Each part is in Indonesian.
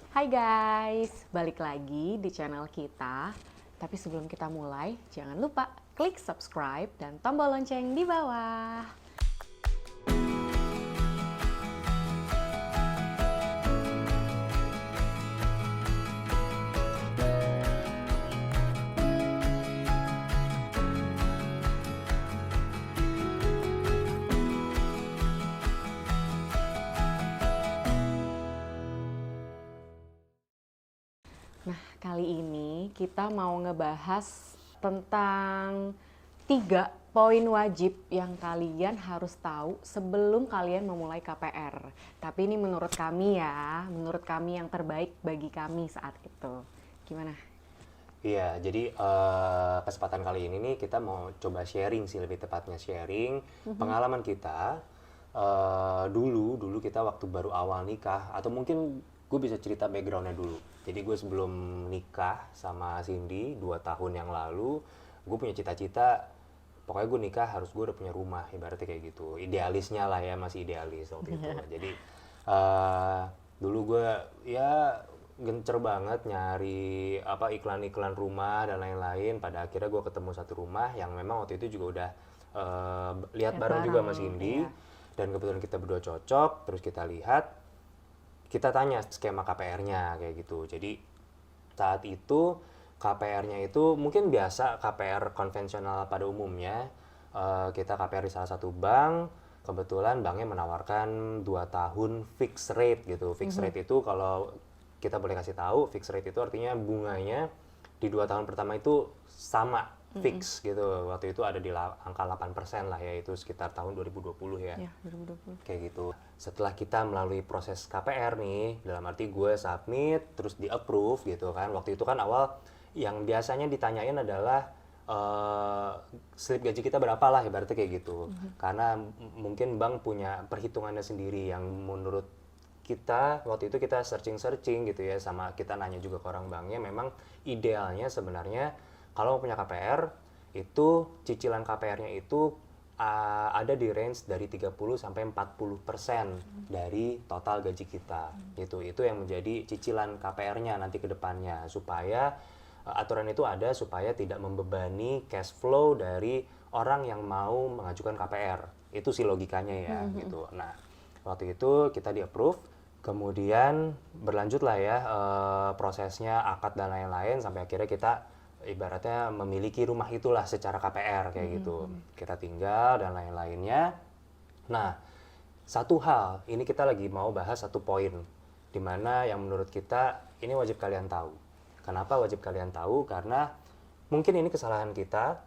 Hai guys, balik lagi di channel kita. Tapi sebelum kita mulai, jangan lupa klik subscribe dan tombol lonceng di bawah. Nah, kali ini kita mau ngebahas tentang 3 poin wajib yang kalian harus tahu sebelum kalian memulai KPR. Tapi ini menurut kami ya, menurut kami yang terbaik bagi kami saat itu. Gimana? Iya, jadi kesempatan kali ini nih kita mau coba sharing sih, lebih tepatnya sharing pengalaman kita dulu kita waktu baru awal nikah, atau mungkin gue bisa cerita backgroundnya dulu. Jadi gue sebelum nikah sama Cindy 2 tahun yang lalu, gue punya cita-cita pokoknya gue nikah harus gue udah punya rumah, ibaratnya kayak gitu. Idealisnya lah ya, masih idealis waktu itu. Jadi eh dulu gue ya gencer banget nyari apa iklan-iklan rumah dan lain-lain. Pada akhirnya gue ketemu satu rumah yang memang waktu itu juga udah lihat Lihat bareng juga bareng, sama Cindy, iya. dan kebetulan kita berdua cocok. Terus kita lihat, kita tanya skema KPR-nya kayak gitu. Jadi saat itu KPR-nya itu mungkin biasa KPR konvensional pada umumnya. Kita KPR di salah satu bank, kebetulan banknya menawarkan 2 tahun fixed rate gitu. Fixed rate itu kalau kita boleh kasih tahu, fixed rate itu artinya bunganya di 2 tahun pertama itu sama, fix gitu. Waktu itu ada di angka 8% lah ya, itu sekitar tahun 2020 ya. Ya, 2020. Kayak gitu. Setelah kita melalui proses KPR nih, dalam arti gue submit, terus di approve gitu kan. Waktu itu kan awal yang biasanya ditanyain adalah slip gaji kita berapa lah, ibaratnya kayak gitu. Karena mungkin bank punya perhitungannya sendiri yang menurut kita, waktu itu kita searching gitu ya, sama kita nanya juga ke orang banknya, memang idealnya sebenarnya kalau mau punya KPR, itu cicilan KPR-nya itu ada di range dari 30 sampai 40% dari total gaji kita. Itu yang menjadi cicilan KPR-nya nanti ke depannya, supaya aturan itu ada supaya tidak membebani cash flow dari orang yang mau mengajukan KPR. Itu sih logikanya ya gitu. Nah, waktu itu kita di approve, kemudian berlanjutlah ya prosesnya akad dan lain-lain, sampai akhirnya kita ibaratnya memiliki rumah itulah secara KPR kayak gitu. Kita tinggal dan lain-lainnya. Nah, satu hal, ini kita lagi mau bahas satu poin di mana yang menurut kita ini wajib kalian tahu. Kenapa wajib kalian tahu? Karena mungkin ini kesalahan kita,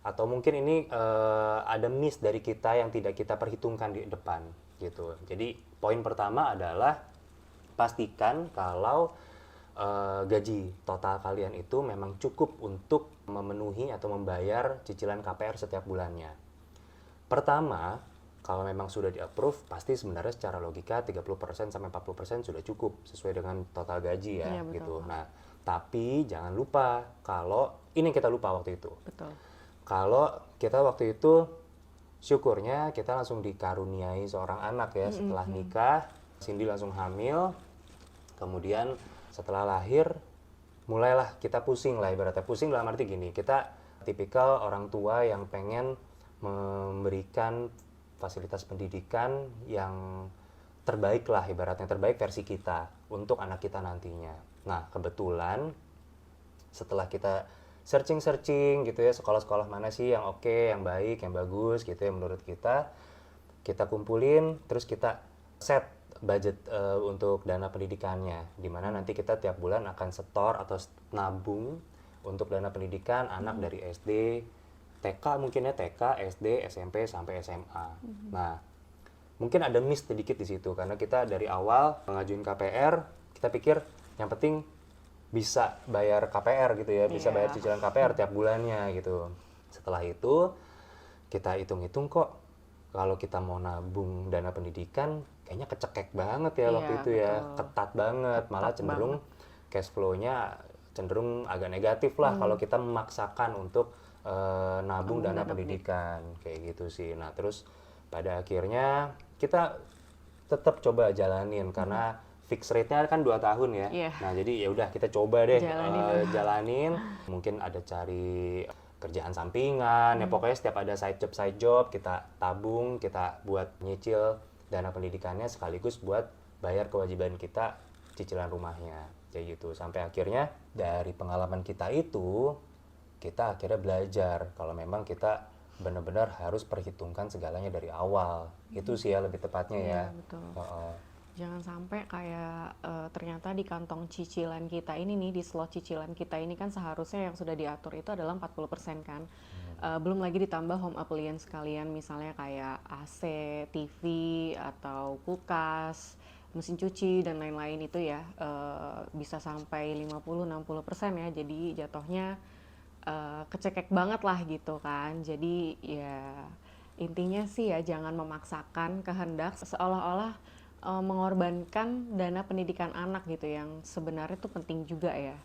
atau mungkin ini ada miss dari kita yang tidak kita perhitungkan di depan gitu. Jadi poin pertama adalah pastikan kalau gaji total kalian itu memang cukup untuk memenuhi atau membayar cicilan KPR setiap bulannya. Pertama, kalau memang sudah di-approve, pasti sebenarnya secara logika 30% sampai 40% sudah cukup sesuai dengan total gaji ya, Iya, betul, gitu. Pak. Nah, tapi jangan lupa kalau ini kita lupa waktu itu. Betul. Kalau kita waktu itu syukurnya kita langsung dikaruniai seorang anak ya, setelah nikah, Cindy langsung hamil. Kemudian setelah lahir, mulailah kita pusing lah, ibaratnya pusing dalam arti gini, kita tipikal orang tua yang pengen memberikan fasilitas pendidikan yang terbaik lah, ibaratnya terbaik versi kita untuk anak kita nantinya. Nah, kebetulan setelah kita searching gitu ya, sekolah-sekolah mana sih yang oke, yang baik, yang bagus gitu ya menurut kita kumpulin, terus kita set budget untuk dana pendidikannya, dimana nanti kita tiap bulan akan setor atau nabung untuk dana pendidikan anak dari SD, TK mungkin ya, TK, SD, SMP sampai SMA. Nah, mungkin ada miss sedikit di situ karena kita dari awal mengajuin KPR, kita pikir yang penting bisa bayar KPR gitu ya, bisa bayar cicilan KPR tiap bulannya gitu. Setelah itu kita hitung-hitung, kok kalau kita mau nabung dana pendidikan kayaknya kecekek banget ya waktu Iya, itu ya, betul. ketat banget, malah Ketat cenderung cash flow-nya cenderung agak negatif lah kalau kita memaksakan untuk nabung dana pendidikan kayak gitu sih. Nah, terus pada akhirnya kita tetap coba jalanin karena fix rate-nya kan 2 tahun ya. Iya. Nah, jadi ya udah kita coba deh Jalanin. Mungkin ada cari kerjaan sampingan, ya pokoknya setiap ada side job kita tabung, kita buat nyicil dana pendidikannya sekaligus buat bayar kewajiban kita cicilan rumahnya. Kayak gitu. Sampai akhirnya dari pengalaman kita itu kita akhirnya belajar kalau memang kita benar-benar harus perhitungkan segalanya dari awal. Itu sih ya lebih tepatnya ya. Betul. Heeh. Jangan sampai kayak ternyata di kantong cicilan kita ini nih, di slot cicilan kita ini kan seharusnya yang sudah diatur itu adalah 40% kan. Belum lagi ditambah home appliance kalian, misalnya kayak AC, TV, atau kulkas, mesin cuci, dan lain-lain itu ya bisa sampai 50-60% ya. Jadi jatuhnya kecekek banget lah gitu kan. Jadi ya intinya sih ya jangan memaksakan kehendak seolah-olah mengorbankan dana pendidikan anak gitu, yang sebenarnya itu penting juga ya.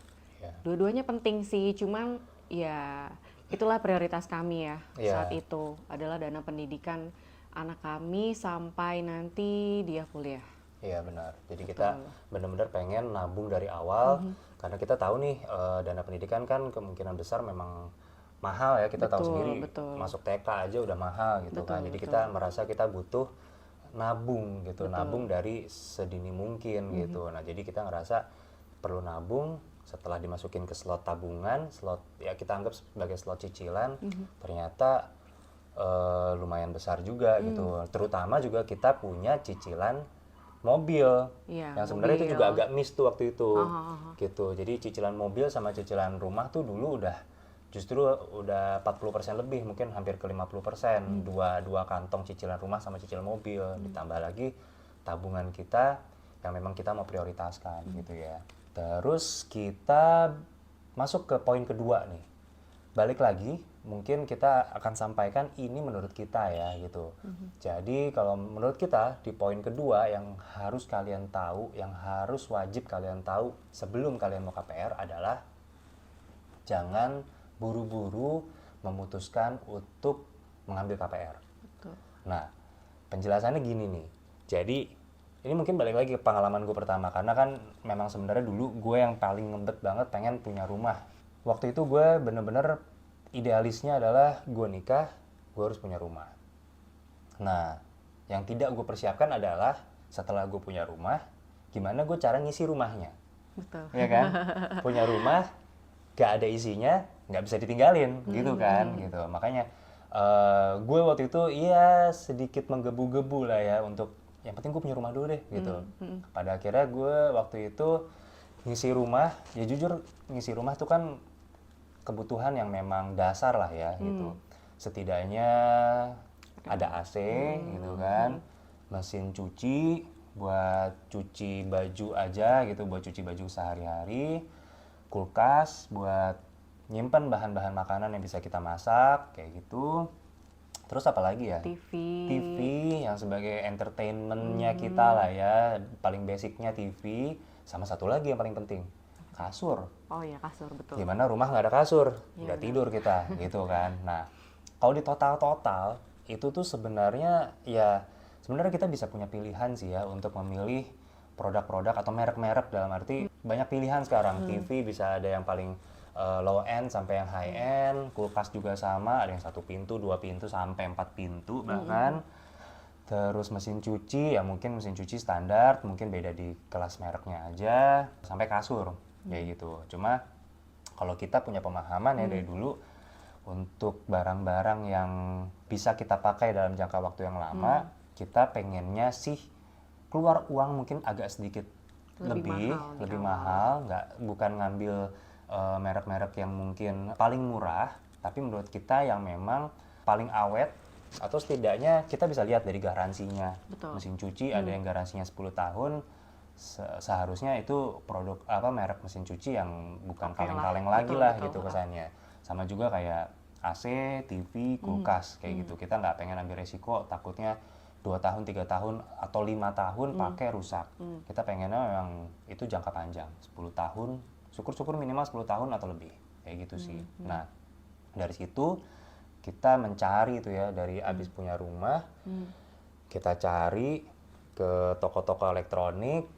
Dua-duanya penting sih, cuman ya itulah prioritas kami ya saat itu adalah dana pendidikan anak kami sampai nanti dia kuliah. Iya benar. Jadi kita benar-benar pengen nabung dari awal karena kita tahu nih dana pendidikan kan kemungkinan besar memang mahal ya. Kita tahu sendiri masuk TK aja udah mahal gitu kan. Jadi kita merasa kita butuh nabung gitu, nabung dari sedini mungkin gitu. Nah, jadi kita ngerasa perlu nabung setelah dimasukin ke slot tabungan, slot ya kita anggap sebagai slot cicilan. Ternyata lumayan besar juga gitu. Terutama juga kita punya cicilan mobil yang sebenarnya itu juga agak miss tuh waktu itu gitu. Jadi cicilan mobil sama cicilan rumah tuh dulu justru udah 40% lebih, mungkin hampir ke 50%. Dua kantong cicilan rumah sama cicilan mobil, ditambah lagi tabungan kita yang memang kita mau prioritaskan gitu ya. Terus kita masuk ke poin kedua nih. Balik lagi, mungkin kita akan sampaikan ini menurut kita ya gitu. Jadi kalau menurut kita di poin kedua yang harus kalian tahu, yang harus wajib kalian tahu sebelum kalian mau KPR adalah jangan buru-buru memutuskan untuk mengambil KPR. Betul. Nah, penjelasannya gini nih. Jadi ini mungkin balik lagi ke pengalaman gue pertama, karena kan memang sebenarnya dulu gue yang paling ngebet banget pengen punya rumah. Waktu itu gue bener-bener idealisnya adalah gue nikah, gue harus punya rumah. Nah, yang tidak gue persiapkan adalah setelah gue punya rumah, gimana gue cara ngisi rumahnya. Betul. Ya kan? Punya rumah, gak ada isinya, nggak bisa ditinggalin gitu kan gitu. Makanya gue waktu itu iya sedikit menggebu-gebu lah ya untuk yang penting gue punya rumah dulu deh gitu. Pada akhirnya gue waktu itu ngisi rumah, ya jujur ngisi rumah tuh kan kebutuhan yang memang dasar lah ya gitu. Setidaknya ada AC gitu kan, mesin cuci buat cuci baju aja gitu, buat cuci baju sehari-hari, kulkas buat nyimpen bahan-bahan makanan yang bisa kita masak kayak gitu. Terus apa lagi ya? TV yang sebagai entertainmentnya kita lah ya, paling basicnya TV. Sama satu lagi yang paling penting, kasur. Oh iya, kasur, betul. Gimana rumah nggak ada kasur, nggak tidur kita gitu kan. Nah, kalau di total itu tuh sebenarnya ya sebenarnya kita bisa punya pilihan sih ya untuk memilih produk-produk atau merek-merek, dalam arti banyak pilihan sekarang. TV bisa ada yang paling low end sampai yang high end, kulkas juga sama, ada yang 1 pintu, 2 pintu sampai 4 pintu bahkan. Terus mesin cuci ya mungkin mesin cuci standar, mungkin beda di kelas mereknya aja, sampai kasur kayak gitu. Cuma kalau kita punya pemahaman ya dari dulu untuk barang-barang yang bisa kita pakai dalam jangka waktu yang lama, kita pengennya sih keluar uang mungkin agak sedikit lebih mahal, bukan ngambil merek-merek yang mungkin paling murah, tapi menurut kita yang memang paling awet, atau setidaknya kita bisa lihat dari garansinya. Mesin cuci ada yang garansinya 10 tahun, seharusnya itu produk merek mesin cuci yang bukan kaleng-kaleng lagi lah gitu kesannya. Sama juga kayak AC, TV, kulkas kayak gitu. Kita nggak pengen ambil resiko takutnya 2 tahun, 3 tahun, atau 5 tahun pakai rusak. Kita pengennya memang itu jangka panjang, 10 tahun, syukur-syukur minimal 10 tahun atau lebih, kayak gitu sih. Nah, dari situ kita mencari itu ya, dari abis punya rumah, kita cari ke toko-toko elektronik,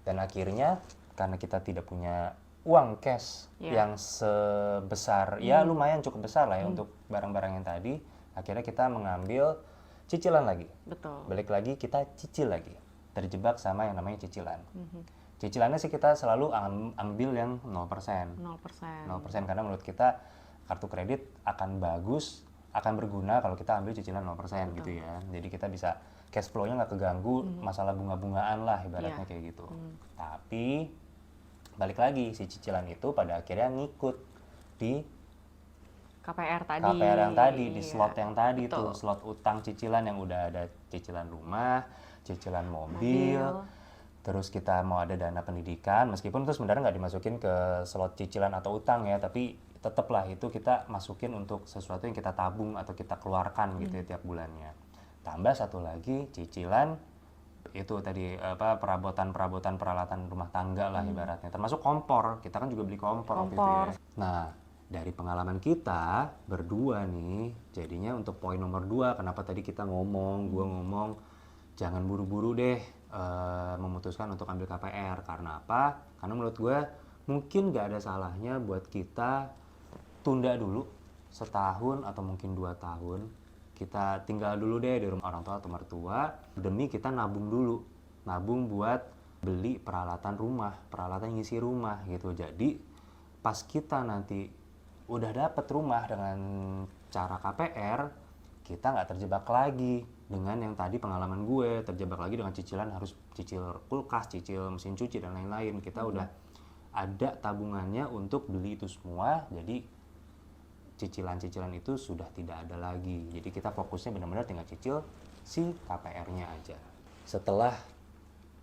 Dan akhirnya karena kita tidak punya uang cash yang sebesar, ya lumayan cukup besar lah ya untuk barang-barang yang tadi, akhirnya kita mengambil cicilan lagi. Betul. Balik lagi kita cicil lagi, terjebak sama yang namanya cicilan. Cicilannya sih kita selalu ambil yang 0%. 0% karena menurut kita kartu kredit akan bagus, akan berguna kalau kita ambil cicilan 0% gitu ya. Jadi kita bisa cash flow-nya nggak keganggu, masalah bunga-bungaan lah ibaratnya kayak gitu. Tapi balik lagi si cicilan itu pada akhirnya ngikut di KPR tadi. KPR yang tadi, di Iya, slot yang tadi betul. tuh, slot utang cicilan yang udah ada cicilan rumah, cicilan mobil. Terus kita mau ada dana pendidikan, meskipun itu sebenarnya nggak dimasukin ke slot cicilan atau utang ya, tapi tetaplah itu kita masukin untuk sesuatu yang kita tabung atau kita keluarkan gitu ya tiap bulannya. Tambah satu lagi cicilan itu tadi perabotan peralatan rumah tangga lah ibaratnya, termasuk kompor. Kita kan juga beli kompor waktu itu ya. Nah, dari pengalaman kita berdua nih, jadinya untuk poin nomor 2, kenapa tadi kita gua ngomong jangan buru-buru deh memutuskan untuk ambil KPR. Karena apa? Karena menurut gue mungkin gak ada salahnya buat kita tunda dulu setahun atau mungkin 2 tahun. Kita tinggal dulu deh di rumah orang tua atau mertua demi kita nabung dulu. Nabung buat beli peralatan rumah, peralatan ngisi rumah gitu. Jadi pas kita nanti udah dapet rumah dengan cara KPR, kita nggak terjebak lagi dengan yang tadi pengalaman gue, terjebak lagi dengan cicilan harus cicil kulkas, cicil mesin cuci dan lain-lain. Kita udah ada tabungannya untuk beli itu semua, jadi cicilan-cicilan itu sudah tidak ada lagi. Jadi kita fokusnya benar-benar tinggal cicil si KPR-nya aja. Setelah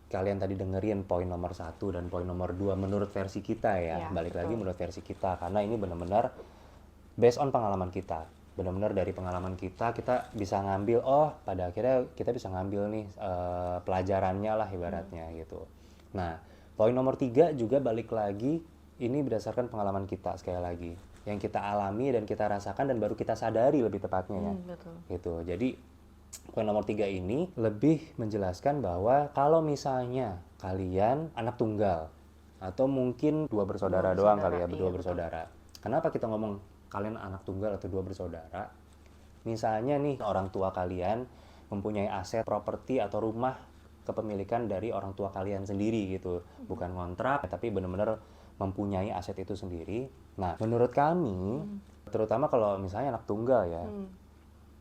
kalian tadi dengerin poin nomor 1 dan poin nomor 2 menurut versi kita ya, balik lagi menurut versi kita, karena ini benar-benar based on pengalaman kita. Benar-benar dari pengalaman kita bisa ngambil, oh pada akhirnya kita bisa ngambil nih pelajarannya lah ibaratnya gitu. Nah, poin nomor 3 juga balik lagi, ini berdasarkan pengalaman kita sekali lagi, yang kita alami dan kita rasakan dan baru kita sadari lebih tepatnya ya. Betul. Gitu. Jadi poin nomor 3 ini lebih menjelaskan bahwa kalau misalnya kalian anak tunggal atau mungkin 2 bersaudara doang kali ya, berdua bersaudara. Kenapa kita ngomong kalian anak tunggal atau 2 bersaudara? Misalnya nih orang tua kalian mempunyai aset properti atau rumah kepemilikan dari orang tua kalian sendiri gitu, bukan kontrak tapi benar-benar mempunyai aset itu sendiri. Nah, menurut kami terutama kalau misalnya anak tunggal ya,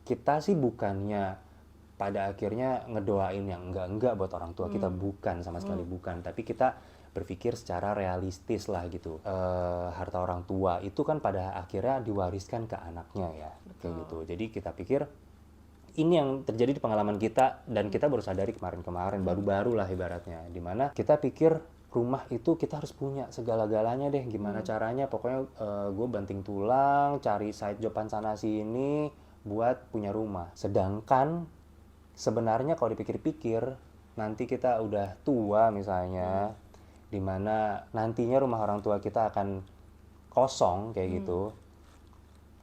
kita sih bukannya pada akhirnya ngedoain yang enggak buat orang tua kita, bukan, sama sekali bukan, tapi kita berpikir secara realistis lah gitu. Harta orang tua itu kan pada akhirnya diwariskan ke anaknya ya. Kayak gitu. Jadi kita pikir ini yang terjadi di pengalaman kita dan kita baru sadari kemarin-kemarin, baru-baru lah ibaratnya, dimana kita pikir rumah itu kita harus punya segala-galanya deh, gimana caranya, pokoknya gue banting tulang cari side joban sana sini buat punya rumah. Sedangkan sebenarnya kalau dipikir-pikir nanti kita udah tua misalnya, dimana nantinya rumah orang tua kita akan kosong kayak gitu,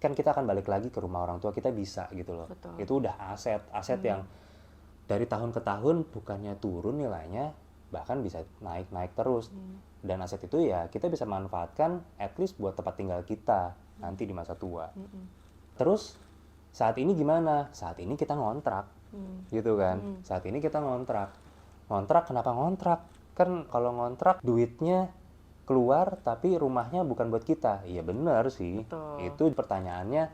kan kita akan balik lagi ke rumah orang tua kita bisa gitu loh. Betul. Itu udah aset yang dari tahun ke tahun bukannya turun nilainya, bahkan bisa naik terus. Dan aset itu ya kita bisa manfaatkan at least buat tempat tinggal kita nanti di masa tua. Terus saat ini gimana? Saat ini kita ngontrak gitu kan. Saat ini kita ngontrak. Kenapa ngontrak? Kan kalau ngontrak duitnya keluar tapi rumahnya bukan buat kita. Iya benar sih. Betul. Itu pertanyaannya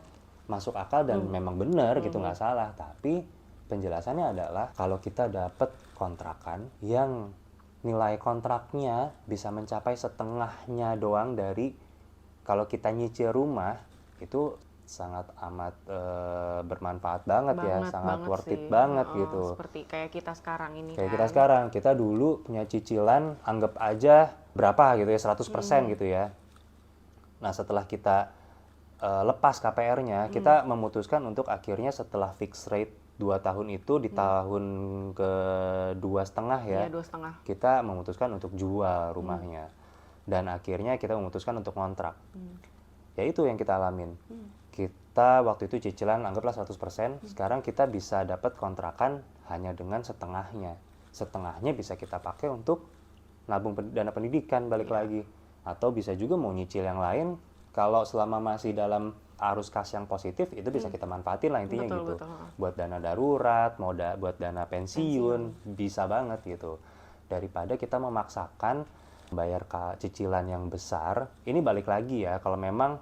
masuk akal dan memang benar gitu, nggak salah. Tapi penjelasannya adalah kalau kita dapat kontrakan yang nilai kontraknya bisa mencapai setengahnya doang dari kalau kita nyicil rumah, itu sangat amat bermanfaat banget ya, sangat worth it banget gitu. Seperti kayak kita sekarang ini Kayak kan. kita sekarang, kita dulu punya cicilan anggap aja berapa gitu ya, 100% gitu ya. Nah setelah kita lepas KPR-nya, kita memutuskan untuk akhirnya setelah fixed rate 2 tahun itu di tahun ke 2,5 ya, Iya, 2,5. kita memutuskan untuk jual rumahnya. Dan akhirnya kita memutuskan untuk ngontrak. Ya itu yang kita alamin. Kita waktu itu cicilan anggaplah 100%, sekarang kita bisa dapat kontrakan hanya dengan setengahnya. Setengahnya bisa kita pakai untuk dana pendidikan balik lagi, atau bisa juga mau nyicil yang lain. Kalau selama masih dalam arus kas yang positif itu bisa kita manfaatin lah intinya Betul, gitu. betul. Buat dana darurat, mau buat dana pensiun, bisa banget gitu. Daripada kita memaksakan bayar cicilan yang besar. Ini balik lagi ya, kalau memang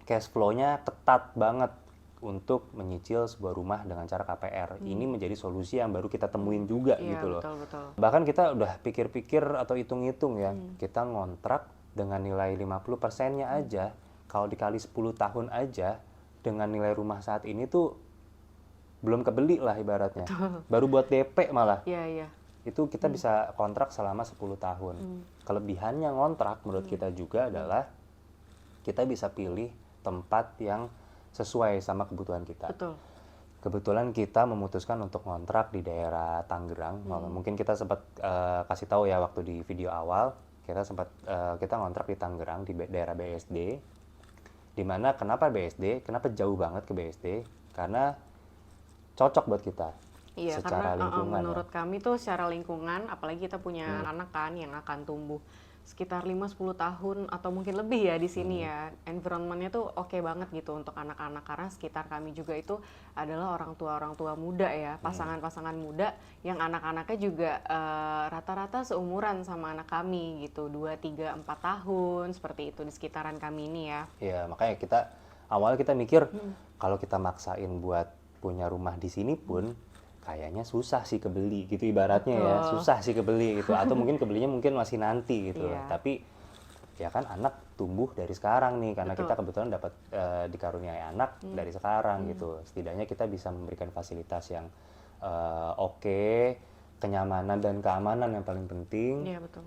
cash flow-nya ketat banget untuk menyicil sebuah rumah dengan cara KPR. Ini menjadi solusi yang baru kita temuin juga Iya, gitu loh. betul. Bahkan kita udah pikir-pikir atau hitung-hitung ya, kita ngontrak dengan nilai 50%-nya aja, kalau dikali 10 tahun aja, dengan nilai rumah saat ini tuh belum kebeli lah ibaratnya. Baru buat DP malah. Iya. Itu kita bisa kontrak selama 10 tahun. Kelebihannya ngontrak menurut kita juga adalah kita bisa pilih tempat yang sesuai sama kebutuhan kita. Betul. Kebetulan kita memutuskan untuk ngontrak di daerah Tangerang. Mungkin kita sempat kasih tahu ya waktu di video awal, kita ngontrak di Tangerang di daerah BSD. Dimana kenapa BSD? Kenapa jauh banget ke BSD? Karena cocok buat kita. Iya, Secara karena lingkungan menurut kami tuh secara lingkungan, apalagi kita punya anak kan yang akan tumbuh sekitar 5-10 tahun atau mungkin lebih ya di sini ya. Environment-nya tuh oke banget gitu untuk anak-anak, karena sekitar kami juga itu adalah orang tua muda ya, pasangan-pasangan muda yang anak-anaknya juga rata-rata seumuran sama anak kami gitu, 2, 3, 4 tahun seperti itu di sekitaran kami ini ya. Ya, makanya awalnya kita mikir kalau kita maksain buat punya rumah di sini pun kayaknya susah sih kebeli gitu ibaratnya ya, susah sih kebeli gitu, atau mungkin kebelinya mungkin masih nanti gitu. Iya. Tapi ya kan anak tumbuh dari sekarang nih, karena kita kebetulan dapat dikaruniai anak dari sekarang gitu. Setidaknya kita bisa memberikan fasilitas yang oke, kenyamanan dan keamanan yang paling penting. Iya, betul.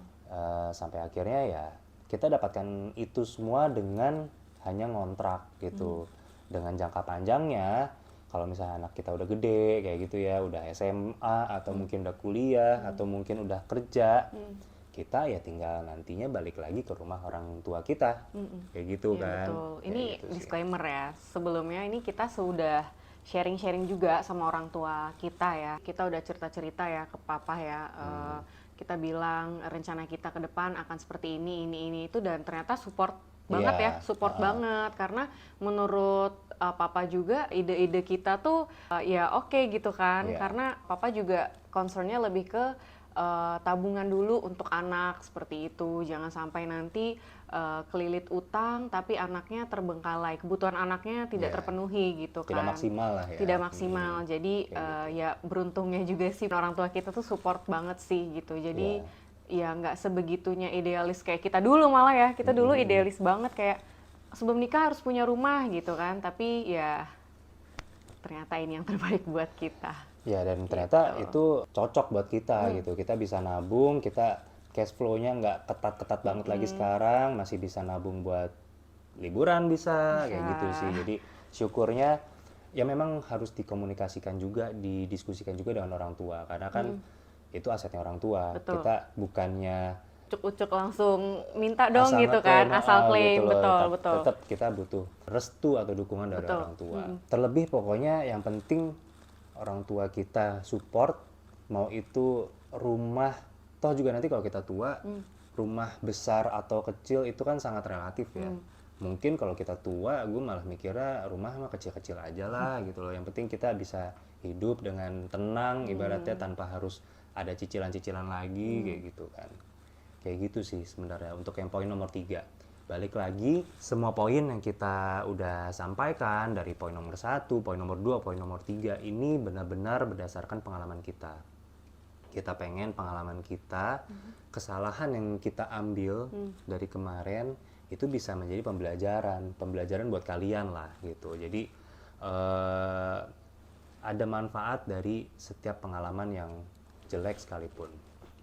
Sampai akhirnya ya kita dapatkan itu semua dengan hanya ngontrak gitu. Dengan jangka panjangnya, kalau misalnya anak kita udah gede kayak gitu ya, udah SMA atau mungkin udah kuliah atau mungkin udah kerja, kita ya tinggal nantinya balik lagi ke rumah orang tua kita, kayak gitu Iya, kan. betul. Kayak Ini gitu sih. disclaimer ya, sebelumnya ini kita sudah sharing-sharing juga sama orang tua kita ya. Kita udah cerita-cerita ya ke papa ya. Kita bilang rencana kita ke depan akan seperti ini itu, dan ternyata support banget Iya, ya, support banget, karena menurut papa juga ide-ide kita tuh ya oke gitu kan, Iya. karena papa juga concernnya lebih ke tabungan dulu untuk anak seperti itu, jangan sampai nanti kelilit utang tapi anaknya terbengkalai, kebutuhan anaknya tidak Iya. terpenuhi gitu kan, Tidak maksimal lah ya. tidak maksimal. Jadi ya beruntungnya juga sih orang tua kita tuh support banget sih gitu, jadi ya nggak sebegitunya idealis kayak kita dulu, malah ya kita dulu idealis banget kayak sebelum nikah harus punya rumah gitu kan, tapi ya ternyata ini yang terbaik buat kita. Ya, dan ternyata itu cocok buat kita gitu. Kita bisa nabung, kita cash flow-nya nggak ketat-ketat banget lagi sekarang, masih bisa nabung buat liburan bisa, kayak gitu sih. Jadi syukurnya ya memang harus dikomunikasikan juga, didiskusikan juga dengan orang tua, karena kan itu asetnya orang tua. Betul. Kita bukannya Ucuk-ucuk langsung minta dong asal gitu ngeklaim, kan, asal klaim, gitu loh. betul. Tetap kita butuh restu atau dukungan dari Betul. orang tua. Terlebih pokoknya yang penting orang tua kita support, mau itu rumah, toh juga nanti kalau kita tua, rumah besar atau kecil itu kan sangat relatif ya. Mungkin kalau kita tua, gue malah mikirnya rumah mah kecil-kecil aja lah gitu loh. Yang penting kita bisa hidup dengan tenang, ibaratnya tanpa harus ada cicilan-cicilan lagi, kayak gitu kan. Kayak gitu sih sebenarnya untuk yang poin nomor 3. Balik lagi, semua poin yang kita udah sampaikan dari poin nomor 1, poin nomor 2, poin nomor 3 ini benar-benar berdasarkan pengalaman kita. Kita pengen pengalaman kita, kesalahan yang kita ambil dari kemarin itu bisa menjadi pembelajaran buat kalian lah gitu. Jadi ada manfaat dari setiap pengalaman yang jelek sekalipun.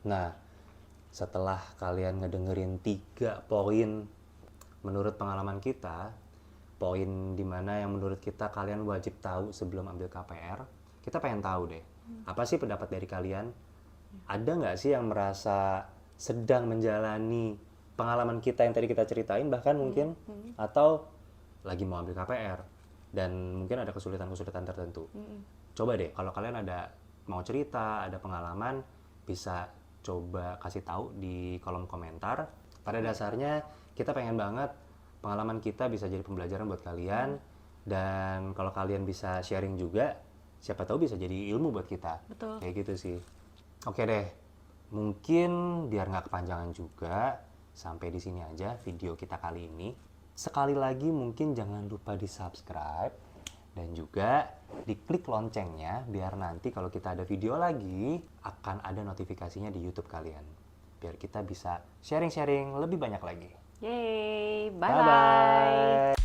Nah, setelah kalian ngedengerin 3 poin menurut pengalaman kita, poin dimana yang menurut kita kalian wajib tahu sebelum ambil KPR, kita pengen tahu deh, apa sih pendapat dari kalian? Ada nggak sih yang merasa sedang menjalani pengalaman kita yang tadi kita ceritain bahkan mungkin, atau lagi mau ambil KPR dan mungkin ada kesulitan-kesulitan tertentu? Coba deh kalau kalian ada mau cerita, ada pengalaman, bisa coba kasih tahu di kolom komentar. Pada dasarnya kita pengen banget pengalaman kita bisa jadi pembelajaran buat kalian, dan kalau kalian bisa sharing juga, siapa tahu bisa jadi ilmu buat kita. Betul. Kayak gitu sih. Oke deh, mungkin biar nggak kepanjangan juga, sampai di sini aja video kita kali ini. Sekali lagi mungkin jangan lupa di subscribe dan juga diklik loncengnya biar nanti kalau kita ada video lagi akan ada notifikasinya di YouTube kalian. Biar kita bisa sharing-sharing lebih banyak lagi. Yeay, bye-bye. Bye-bye.